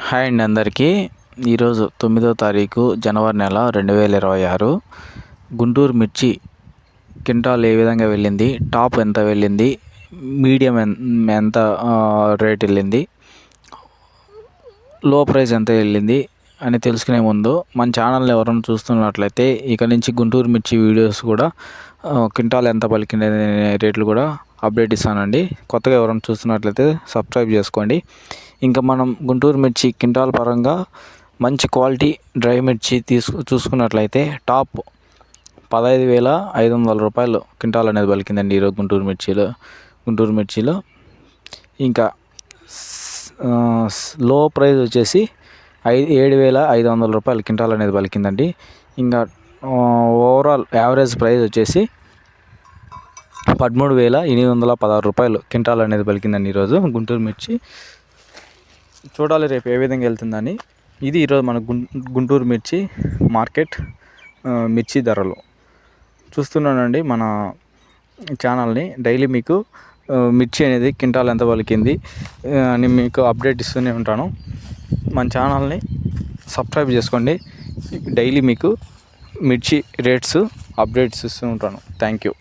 Hi అండి అందరికీ. ఈరోజు 9వ తారీఖు జనవరి నెల 2026. గుంటూరు మిర్చి క్వింటాల్ ఏ విధంగా వెళ్ళింది, టాప్ ఎంత వెళ్ళింది, మీడియం ఎంత రేట్ వెళ్ళింది, లో ప్రైస్ ఎంత వెళ్ళింది అని తెలుసుకునే ముందు మన ఛానల్ని ఎవరైనా చూస్తున్నట్లయితే ఇక నుంచి గుంటూరు మిర్చి వీడియోస్ కూడా క్వింటాల్ ఎంత పలికింది రేట్లు కూడా అప్డేట్ ఇస్తానండి. కొత్తగా ఎవరైనా చూస్తున్నట్లయితే సబ్స్క్రైబ్ చేసుకోండి. ఇంకా మనం గుంటూరు మిర్చి క్వింటాల్ పరంగా మంచి క్వాలిటీ డ్రై మిర్చి చూసుకున్నట్లయితే టాప్ 15,500 రూపాయలు క్వింటాల్ అనేది పలికిందండి ఈరోజు గుంటూరు మిర్చిలో. ఇంకా లో ప్రైస్ వచ్చేసి 7,500 రూపాయలు క్వింటాల్ అనేది పలికిందండి. ఇంకా ఓవరాల్ యావరేజ్ ప్రైస్ వచ్చేసి 13,816 రూపాయలు క్వింటాల్ అనేది పలికిందండి ఈరోజు గుంటూరు మిర్చి. చూడాలి రేపు ఏ విధంగా వెళ్తుందని. ఇది ఈరోజు మన గుంటూరు మిర్చి మార్కెట్ మిర్చి ధరలు. చూస్తున్నానండి మన ఛానల్ని. డైలీ మీకు మిర్చి అనేది క్వింటాల్ ఎంత పలికింది అని మీకు అప్డేట్ ఇస్తూనే ఉంటాను. మన ఛానల్ని సబ్స్క్రైబ్ చేసుకోండి. డైలీ మీకు మిర్చి రేట్స్ అప్డేట్స్ ఇస్తూ ఉంటాను. Thank you.